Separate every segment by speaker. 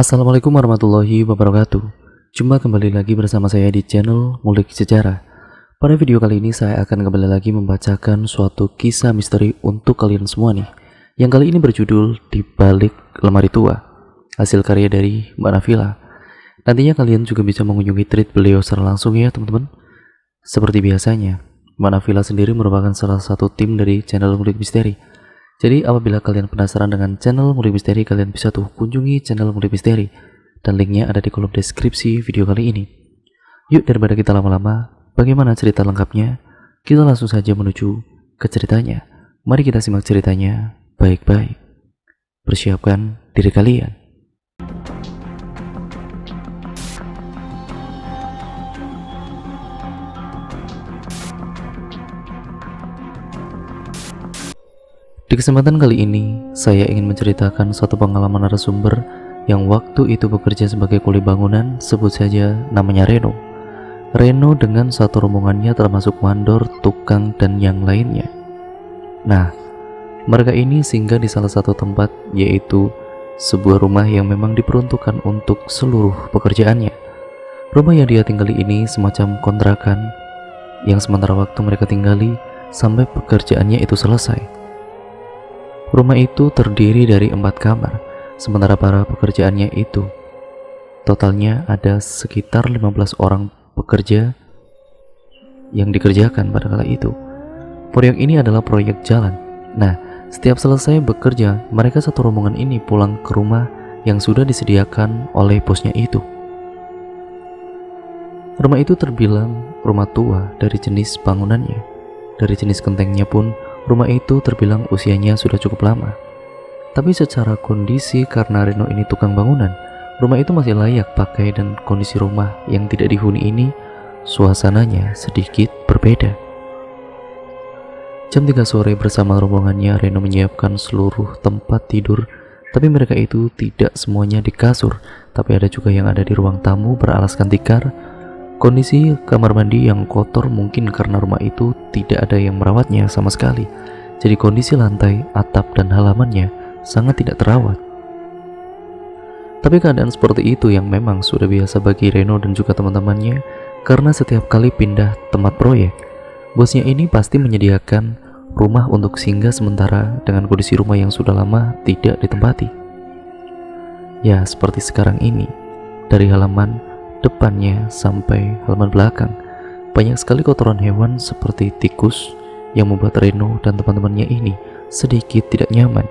Speaker 1: Assalamualaikum warahmatullahi wabarakatuh. Jumpa kembali lagi bersama saya di channel Ngulik Sejarah. Pada video kali ini saya akan kembali lagi membacakan suatu kisah misteri untuk kalian semua nih. Yang kali ini berjudul Di Balik Lemari Tua, hasil karya dari Mbak Nafila. Nantinya kalian juga bisa mengunjungi tweet beliau secara langsung ya teman-teman. Seperti biasanya, Mbak Nafila sendiri merupakan salah satu tim dari channel Ngulik Misteri. Jadi apabila kalian penasaran dengan channel Ngulik Misteri, kalian bisa tuh kunjungi channel Ngulik Misteri, dan linknya ada di kolom deskripsi video kali ini. Yuk daripada kita lama-lama, bagaimana cerita lengkapnya? Kita langsung saja menuju ke ceritanya. Mari kita simak ceritanya baik-baik. Persiapkan diri kalian. Di kesempatan kali ini, saya ingin menceritakan suatu pengalaman narasumber yang waktu itu bekerja sebagai kuli bangunan, sebut saja namanya Reno. Reno dengan satu rombongannya termasuk mandor, tukang, dan yang lainnya. Nah, mereka ini singgah di salah satu tempat, yaitu sebuah rumah yang memang diperuntukkan untuk seluruh pekerjaannya. Rumah yang dia tinggali ini semacam kontrakan, yang sementara waktu mereka tinggali sampai pekerjaannya itu selesai. Rumah itu terdiri dari 4 kamar, sementara para pekerjaannya itu totalnya ada sekitar 15 orang pekerja yang dikerjakan pada kala itu. Proyek ini adalah proyek jalan. Nah, setiap selesai bekerja, mereka satu rombongan ini pulang ke rumah yang sudah disediakan oleh bosnya itu. Rumah itu terbilang rumah tua dari jenis bangunannya. Dari jenis gentengnya pun, rumah itu terbilang usianya sudah cukup lama. Tapi secara kondisi, karena Reno ini tukang bangunan, rumah itu masih layak pakai, dan kondisi rumah yang tidak dihuni ini suasananya sedikit berbeda. Jam 3 sore bersama rombongannya, Reno menyiapkan seluruh tempat tidur. Tapi mereka itu tidak semuanya di kasur, tapi ada juga yang ada di ruang tamu beralaskan tikar. Kondisi kamar mandi yang kotor mungkin karena rumah itu tidak ada yang merawatnya sama sekali. Jadi kondisi lantai, atap, dan halamannya sangat tidak terawat. Tapi keadaan seperti itu yang memang sudah biasa bagi Reno dan juga teman-temannya, karena setiap kali pindah tempat proyek, bosnya ini pasti menyediakan rumah untuk singgah sementara dengan kondisi rumah yang sudah lama tidak ditempati. Ya, seperti sekarang ini, dari halaman depannya sampai halaman belakang banyak sekali kotoran hewan seperti tikus yang membuat Reno dan teman-temannya ini sedikit tidak nyaman.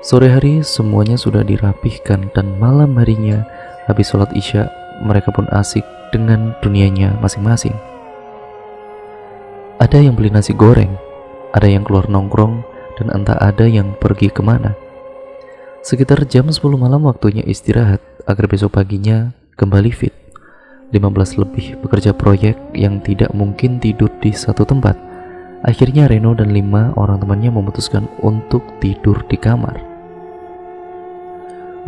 Speaker 1: Sore hari semuanya sudah dirapihkan, dan malam harinya habis sholat isya mereka pun asik dengan dunianya masing-masing. Ada yang beli nasi goreng, ada yang keluar nongkrong, dan entah ada yang pergi kemana. Sekitar jam 10 malam waktunya istirahat agar besok paginya kembali fit. 15 lebih pekerja proyek yang tidak mungkin tidur di satu tempat. Akhirnya Reno dan 5 orang temannya memutuskan untuk tidur di kamar.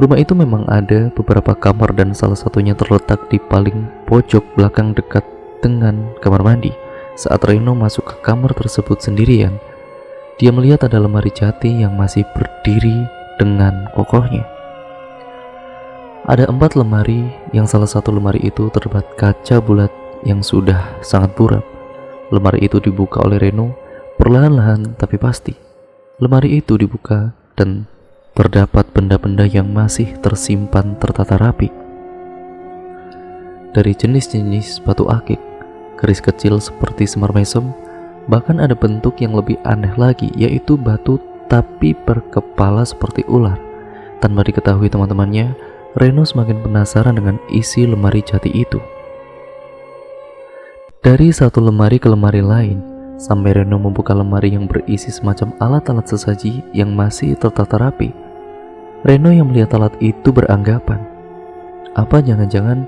Speaker 1: Rumah itu memang ada beberapa kamar, dan salah satunya terletak di paling pojok belakang dekat dengan kamar mandi. Saat Reno masuk ke kamar tersebut sendirian, dia melihat ada lemari jati yang masih berdiri dengan kokohnya. Ada 4 lemari, yang salah satu lemari itu terdapat kaca bulat yang sudah sangat buram. Lemari itu dibuka oleh Reno perlahan-lahan tapi pasti. Lemari itu dibuka dan terdapat benda-benda yang masih tersimpan tertata rapi. Dari jenis-jenis batu akik, keris kecil seperti semar mesem, bahkan ada bentuk yang lebih aneh lagi, yaitu batu tapi berkepala seperti ular. Tanpa diketahui teman-temannya, Reno semakin penasaran dengan isi lemari jati itu. Dari satu lemari ke lemari lain, sampai Reno membuka lemari yang berisi semacam alat-alat sesaji yang masih tertata rapi. Reno yang melihat alat itu beranggapan, apa jangan-jangan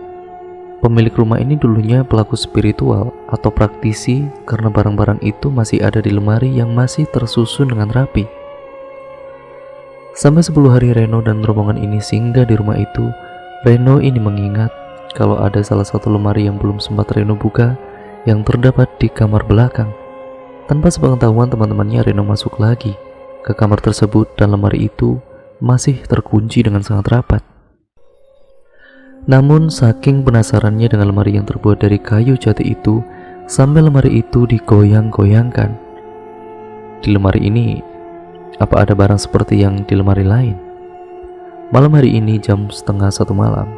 Speaker 1: pemilik rumah ini dulunya pelaku spiritual atau praktisi, karena barang-barang itu masih ada di lemari yang masih tersusun dengan rapi. Sampai 10 hari Reno dan rombongan ini singgah di rumah itu, Reno ini mengingat kalau ada salah satu lemari yang belum sempat Reno buka, yang terdapat di kamar belakang. Tanpa sepengetahuan teman-temannya, Reno masuk lagi ke kamar tersebut, dan lemari itu masih terkunci dengan sangat rapat. Namun saking penasarannya dengan lemari yang terbuat dari kayu jati itu, sampai lemari itu digoyang-goyangkan. Di lemari ini, apa ada barang seperti yang di lemari lain? Malam hari ini jam 12:30 malam,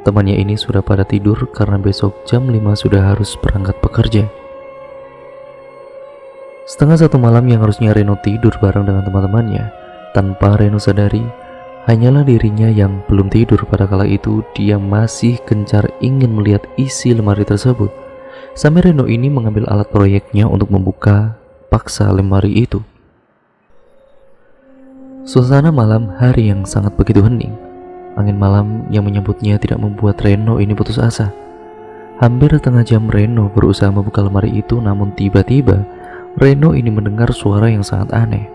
Speaker 1: temannya ini sudah pada tidur karena besok jam 5 sudah harus berangkat bekerja. 12:30 malam yang harusnya Reno tidur bareng dengan teman-temannya, tanpa Reno sadari, hanyalah dirinya yang belum tidur. Pada kala itu dia masih gencar ingin melihat isi lemari tersebut, sampai Reno ini mengambil alat proyeknya untuk membuka paksa lemari itu. Suasana malam hari yang sangat begitu hening. Angin malam yang menyambutnya tidak membuat Reno ini putus asa. Hampir setengah jam Reno berusaha membuka lemari itu, namun tiba-tiba Reno ini mendengar suara yang sangat aneh.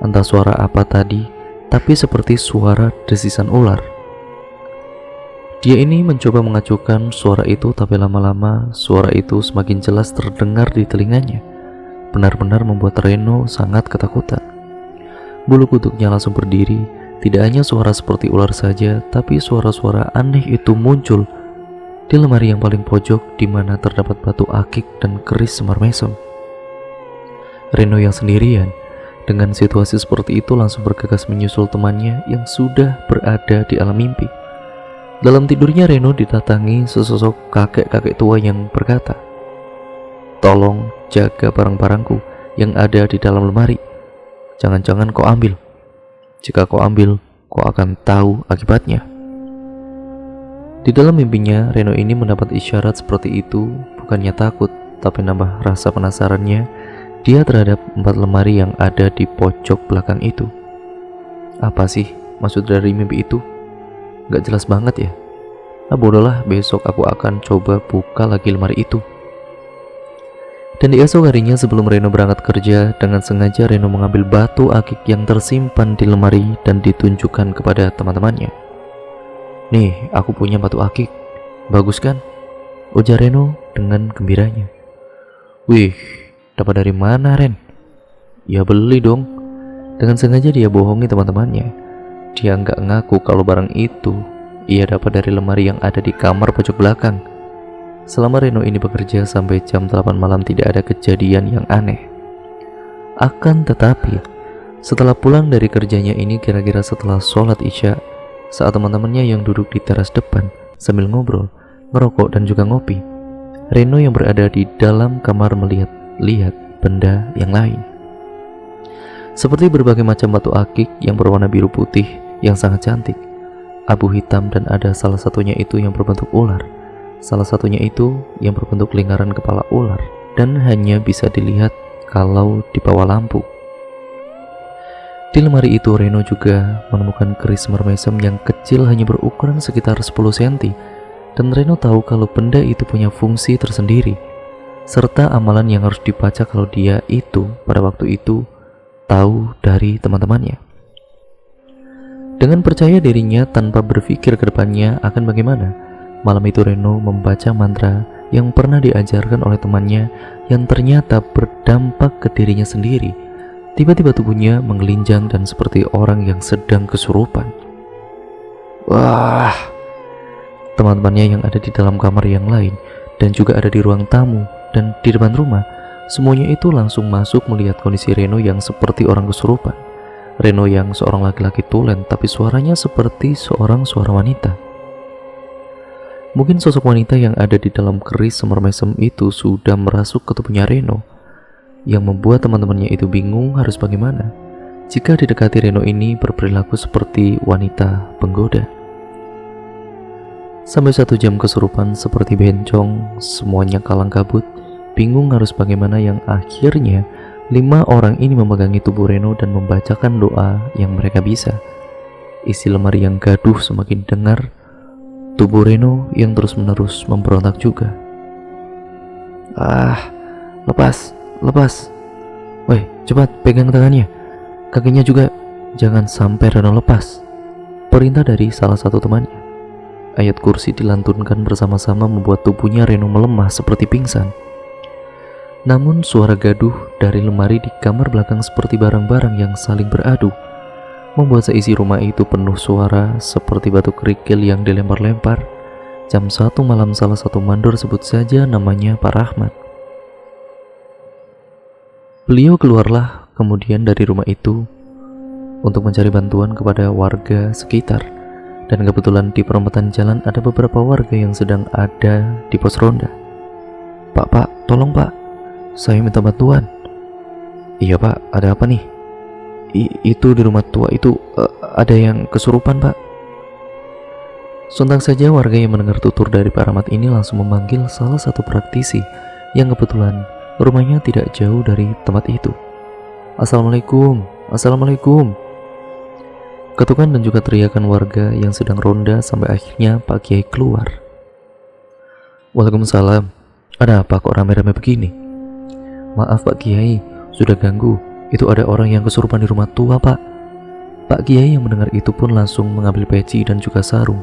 Speaker 1: Entah suara apa tadi, tapi seperti suara desisan ular. Dia ini mencoba mengacuhkan suara itu, tapi lama-lama suara itu semakin jelas terdengar di telinganya. Benar-benar membuat Reno sangat ketakutan. Bulu kuduknya langsung berdiri. Tidak hanya suara seperti ular saja, tapi suara-suara aneh itu muncul di lemari yang paling pojok, di mana terdapat batu akik dan keris semar mesem. Reno yang sendirian dengan situasi seperti itu langsung bergegas menyusul temannya yang sudah berada di alam mimpi. Dalam tidurnya Reno didatangi sesosok kakek-kakek tua yang berkata, "Tolong jaga barang-barangku yang ada di dalam lemari. Jangan-jangan kau ambil. Jika kau ambil, kau akan tahu akibatnya." Di dalam mimpinya, Reno ini mendapat isyarat seperti itu. Bukannya takut, tapi nambah rasa penasarannya dia terhadap 4 lemari yang ada di pojok belakang itu. Apa sih maksud dari mimpi itu? Gak jelas banget ya. Bodohlah, besok aku akan coba buka lagi lemari itu. Dan di esok harinya sebelum Reno berangkat kerja, dengan sengaja Reno mengambil batu akik yang tersimpan di lemari dan ditunjukkan kepada teman-temannya. "Nih, aku punya batu akik. Bagus kan?" ujar Reno dengan gembiranya. "Wih, dapat dari mana, Ren?" "Ya beli dong." Dengan sengaja dia bohongi teman-temannya. Dia nggak ngaku kalau barang itu ia dapat dari lemari yang ada di kamar pojok belakang. Selama Reno ini bekerja sampai jam 8 malam tidak ada kejadian yang aneh. Akan tetapi, setelah pulang dari kerjanya ini, kira-kira setelah sholat isya, saat teman-temannya yang duduk di teras depan sambil ngobrol, ngerokok dan juga ngopi, Reno yang berada di dalam kamar melihat benda yang lain. Seperti berbagai macam batu akik yang berwarna biru putih yang sangat cantik, abu hitam, dan ada salah satunya itu yang berbentuk ular. Salah satunya itu yang berbentuk lingkaran kepala ular dan hanya bisa dilihat kalau di bawah lampu. Di lemari itu Reno juga menemukan keris semar mesem yang kecil, hanya berukuran sekitar 10 cm, dan Reno tahu kalau benda itu punya fungsi tersendiri serta amalan yang harus dibaca kalau dia itu pada waktu itu tahu dari teman-temannya. Dengan percaya dirinya tanpa berpikir ke depannya akan bagaimana, malam itu Reno membaca mantra yang pernah diajarkan oleh temannya yang ternyata berdampak ke dirinya sendiri. Tiba-tiba tubuhnya menggelinjang dan seperti orang yang sedang kesurupan. Wah! Teman-temannya yang ada di dalam kamar yang lain dan juga ada di ruang tamu dan di depan rumah, semuanya itu langsung masuk melihat kondisi Reno yang seperti orang kesurupan. Reno yang seorang laki-laki tulen tapi suaranya seperti seorang suara wanita. Mungkin sosok wanita yang ada di dalam keris semar mesem itu sudah merasuk ke tubuhnya Reno, yang membuat teman-temannya itu bingung harus bagaimana jika didekati Reno ini berperilaku seperti wanita penggoda. Sampai 1 jam kesurupan seperti bencong, semuanya kalang kabut, bingung harus bagaimana, yang akhirnya 5 orang ini memegangi tubuh Reno dan membacakan doa yang mereka bisa. Isi lemari yang gaduh semakin dengar. Tubuh Reno yang terus-menerus memberontak juga. Lepas. Woi, cepat pegang tangannya. Kakinya juga. Jangan sampai Reno lepas. Perintah dari salah satu temannya. Ayat kursi dilantunkan bersama-sama membuat tubuhnya Reno melemah seperti pingsan. Namun suara gaduh dari lemari di kamar belakang seperti barang-barang yang saling beradu, membuat seisi rumah itu penuh suara seperti batu kerikil yang dilempar-lempar, Jam 1 malam salah satu mandor, sebut saja namanya Pak Rahmat. Beliau keluarlah kemudian dari rumah itu untuk mencari bantuan kepada warga sekitar. Dan kebetulan di perempatan jalan ada beberapa warga yang sedang ada di pos ronda. Pak, tolong Pak, saya minta bantuan. Iya Pak, ada apa nih? Itu di rumah tua itu ada yang kesurupan Pak. Sontak saja warga yang mendengar tutur dari Pak Rahmat ini langsung memanggil salah satu praktisi yang kebetulan rumahnya tidak jauh dari tempat itu. Assalamualaikum, assalamualaikum. Ketukan dan juga teriakan warga yang sedang ronda sampai akhirnya Pak Kiai keluar. Waalaikumsalam. Ada apa kok rame-rame begini? Maaf Pak Kiai, sudah ganggu. Itu ada orang yang kesurupan di rumah tua Pak. Pak Kiai yang mendengar itu pun langsung mengambil peci dan juga sarung,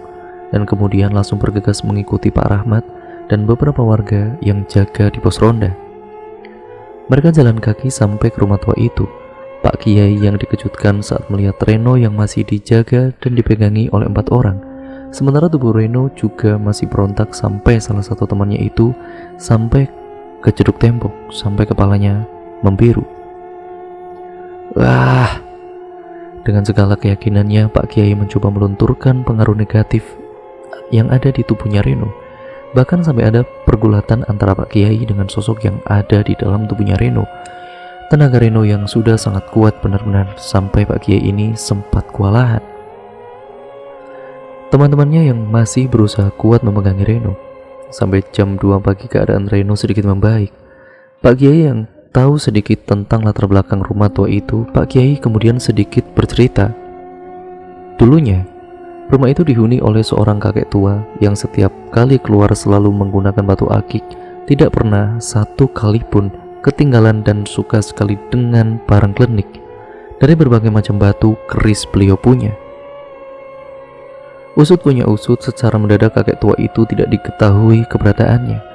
Speaker 1: dan kemudian langsung bergegas mengikuti Pak Rahmat dan beberapa warga yang jaga di pos ronda. Mereka jalan kaki sampai ke rumah tua itu. Pak Kiai yang dikejutkan saat melihat Reno yang masih dijaga dan dipegangi oleh 4 orang. Sementara tubuh Reno juga masih berontak sampai salah satu temannya itu sampai ke jeduk tembok, sampai kepalanya membiru. Wah! Dengan segala keyakinannya, Pak Kiai mencoba melunturkan pengaruh negatif yang ada di tubuhnya Reno. Bahkan sampai ada pergulatan antara Pak Kiai dengan sosok yang ada di dalam tubuhnya Reno. Tenaga Reno yang sudah sangat kuat benar-benar sampai Pak Kiai ini sempat kewalahan. Teman-temannya yang masih berusaha kuat memegangi Reno. Sampai jam 2 pagi keadaan Reno sedikit membaik. Pak Kiai yang tahu sedikit tentang latar belakang rumah tua itu, Pak Kiai kemudian sedikit bercerita. Dulunya, rumah itu dihuni oleh seorang kakek tua yang setiap kali keluar selalu menggunakan batu akik, tidak pernah satu kali pun ketinggalan, dan suka sekali dengan barang klenik. Dari berbagai macam batu keris beliau punya. Usut punya usut, secara mendadak kakek tua itu tidak diketahui keberadaannya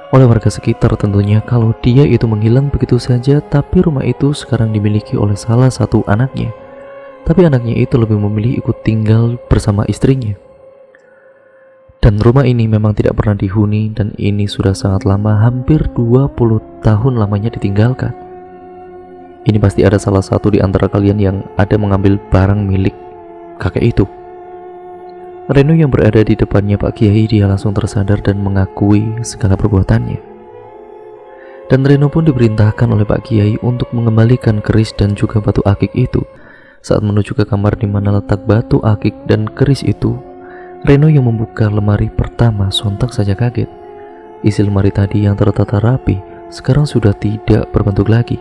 Speaker 1: oleh warga sekitar tentunya kalau dia itu menghilang begitu saja. Tapi rumah itu sekarang dimiliki oleh salah satu anaknya. Tapi anaknya itu lebih memilih ikut tinggal bersama istrinya. Dan rumah ini memang tidak pernah dihuni, dan ini sudah sangat lama, hampir 20 tahun lamanya ditinggalkan. Ini pasti ada salah satu di antara kalian yang ada mengambil barang milik kakek itu. Reno yang berada di depannya Pak Kiai, dia langsung tersadar dan mengakui segala perbuatannya. Dan Reno pun diperintahkan oleh Pak Kiai untuk mengembalikan keris dan juga batu akik itu. Saat menuju ke kamar di mana letak batu akik dan keris itu, Reno yang membuka lemari pertama sontak saja kaget. Isi lemari tadi yang tertata rapi sekarang sudah tidak berbentuk lagi.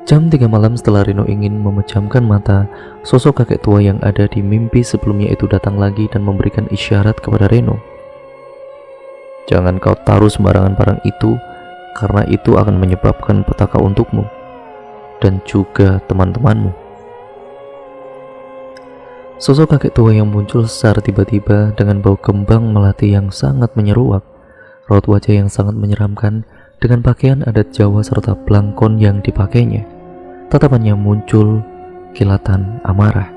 Speaker 1: Jam 3 malam setelah Reno ingin memejamkan mata, sosok kakek tua yang ada di mimpi sebelumnya itu datang lagi dan memberikan isyarat kepada Reno. Jangan kau taruh sembarangan barang itu, karena itu akan menyebabkan petaka untukmu dan juga teman-temanmu. Sosok kakek tua yang muncul secara tiba-tiba dengan bau kembang melati yang sangat menyeruak, raut wajah yang sangat menyeramkan, dengan pakaian adat Jawa serta belangkon yang dipakainya. Tatapannya muncul kilatan amarah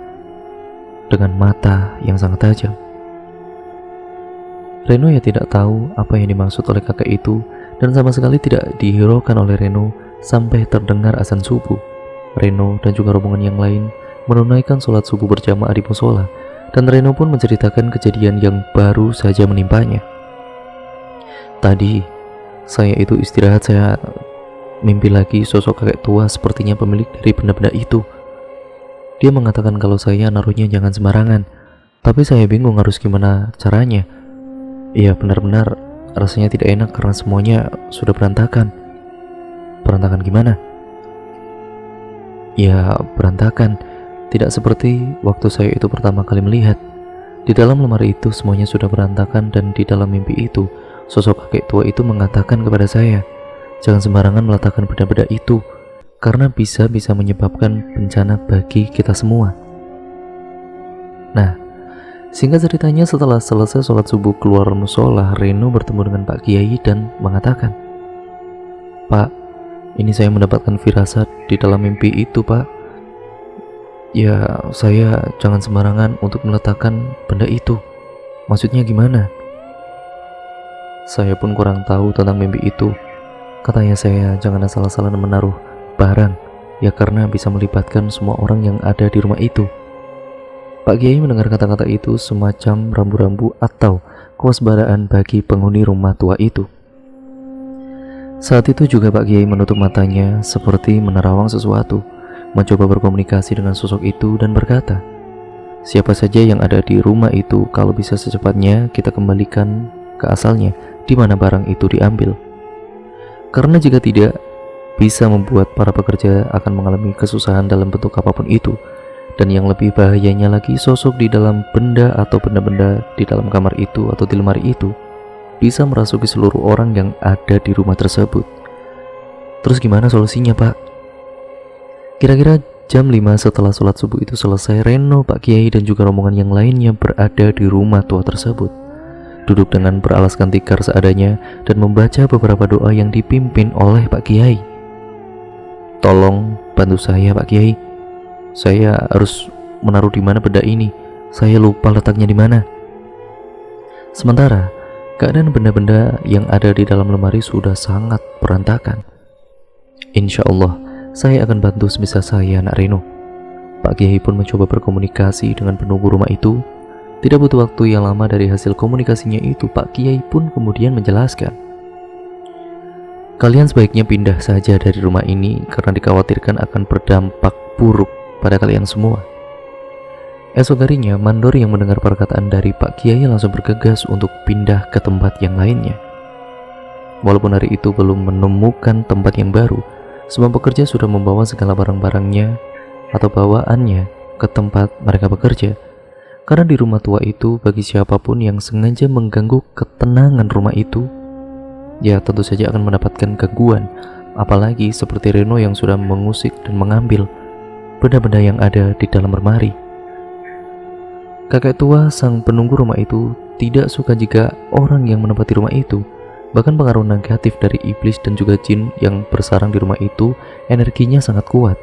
Speaker 1: dengan mata yang sangat tajam. Reno ya tidak tahu apa yang dimaksud oleh kakek itu, dan sama sekali tidak dihiraukan oleh Reno sampai terdengar azan subuh. Reno dan juga rombongan yang lain menunaikan sholat subuh berjamaah di musola, dan Reno pun menceritakan kejadian yang baru saja menimpanya. Tadi saya itu istirahat, saya mimpi lagi sosok kakek tua sepertinya pemilik dari benda-benda itu. Dia mengatakan kalau saya naruhnya jangan sembarangan, tapi saya bingung harus gimana caranya. Iya, benar-benar rasanya tidak enak karena semuanya sudah berantakan. Berantakan gimana? Ya, berantakan. Tidak seperti waktu saya itu pertama kali melihat. Di dalam lemari itu semuanya sudah berantakan, dan di dalam mimpi itu sosok kakek tua itu mengatakan kepada saya, jangan sembarangan meletakkan benda-benda itu, karena bisa menyebabkan bencana bagi kita semua. Nah, singkat ceritanya, setelah selesai sholat subuh keluar musola, Reno bertemu dengan Pak Kiai dan mengatakan, Pak, ini saya mendapatkan firasat di dalam mimpi itu, Pak. Ya, saya jangan sembarangan untuk meletakkan benda itu. Maksudnya gimana? Saya pun kurang tahu tentang mimpi itu. Katanya saya jangan asal-asalan menaruh barang, ya karena bisa melibatkan semua orang yang ada di rumah itu. Pak Kiai mendengar kata-kata itu semacam rambu-rambu atau kewaspadaan bagi penghuni rumah tua itu. Saat itu juga Pak Kiai menutup matanya seperti menerawang sesuatu, mencoba berkomunikasi dengan sosok itu dan berkata, siapa saja yang ada di rumah itu, kalau bisa secepatnya kita kembalikan ke asalnya, di mana barang itu diambil. Karena jika tidak, bisa membuat para pekerja akan mengalami kesusahan dalam bentuk apapun itu. Dan yang lebih bahayanya lagi, sosok di dalam benda atau benda-benda di dalam kamar itu atau di lemari itu bisa merasuki seluruh orang yang ada di rumah tersebut. Terus gimana solusinya, Pak? Kira-kira jam 5 setelah sholat subuh itu selesai, Reno, Pak Kiai, dan juga rombongan yang lainnya berada di rumah tua tersebut, duduk dengan beralaskan tikar seadanya dan membaca beberapa doa yang dipimpin oleh Pak Kiai. Tolong bantu saya, Pak Kiai. Saya harus menaruh di mana benda ini. Saya lupa letaknya di mana. Sementara keadaan benda-benda yang ada di dalam lemari sudah sangat berantakan. Insya Allah, saya akan bantu sebisa saya, Nak Reno. Pak Kiai pun mencoba berkomunikasi dengan penunggu rumah itu. Tidak butuh waktu yang lama dari hasil komunikasinya itu, Pak Kiai pun kemudian menjelaskan, kalian sebaiknya pindah saja dari rumah ini karena dikhawatirkan akan berdampak buruk pada kalian semua. Esok harinya, mandor yang mendengar perkataan dari Pak Kiai langsung bergegas untuk pindah ke tempat yang lainnya. Walaupun hari itu belum menemukan tempat yang baru, semua pekerja sudah membawa segala barang-barangnya atau bawaannya ke tempat mereka bekerja. Karena di rumah tua itu, bagi siapapun yang sengaja mengganggu ketenangan rumah itu, ya tentu saja akan mendapatkan gangguan. Apalagi seperti Reno yang sudah mengusik dan mengambil benda-benda yang ada di dalam lemari. Kakek tua sang penunggu rumah itu tidak suka jika orang yang menempati rumah itu, bahkan pengaruh negatif dari iblis dan juga jin yang bersarang di rumah itu, energinya sangat kuat.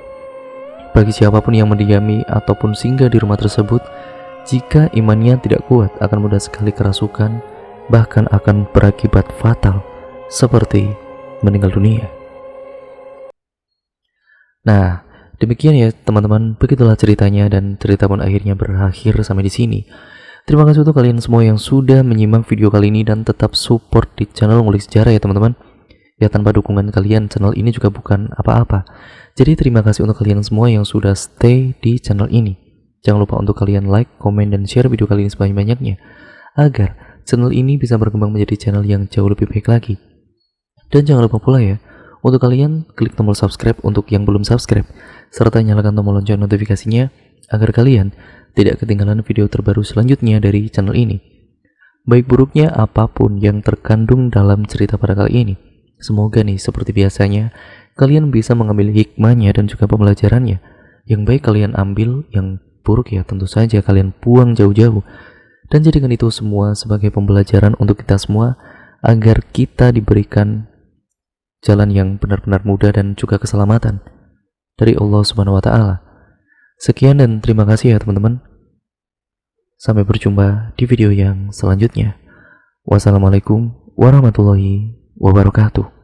Speaker 1: Bagi siapapun yang mendiami ataupun singgah di rumah tersebut, jika imannya tidak kuat, akan mudah sekali kerasukan, bahkan akan berakibat fatal seperti meninggal dunia. Nah, demikian ya teman-teman, begitulah ceritanya, dan cerita pun akhirnya berakhir sampai di sini. Terima kasih untuk kalian semua yang sudah menyimak video kali ini dan tetap support di channel Ngulik Sejarah ya teman-teman. Ya tanpa dukungan kalian, channel ini juga bukan apa-apa. Jadi terima kasih untuk kalian semua yang sudah stay di channel ini. Jangan lupa untuk kalian like, komen, dan share video kali ini sebanyak-banyaknya, agar channel ini bisa berkembang menjadi channel yang jauh lebih baik lagi. Dan jangan lupa pula ya, untuk kalian klik tombol subscribe untuk yang belum subscribe, serta nyalakan tombol lonceng notifikasinya agar kalian tidak ketinggalan video terbaru selanjutnya dari channel ini. Baik buruknya apapun yang terkandung dalam cerita pada kali ini, semoga nih seperti biasanya kalian bisa mengambil hikmahnya dan juga pembelajarannya. Yang baik kalian ambil, yang buruk ya tentu saja kalian buang jauh-jauh. Dan jadikan itu semua sebagai pembelajaran untuk kita semua, agar kita diberikan jalan yang benar-benar mudah dan juga keselamatan dari Allah Subhanahu wa Ta'ala. Sekian dan terima kasih ya teman-teman. Sampai berjumpa di video yang selanjutnya. Wassalamualaikum warahmatullahi wabarakatuh.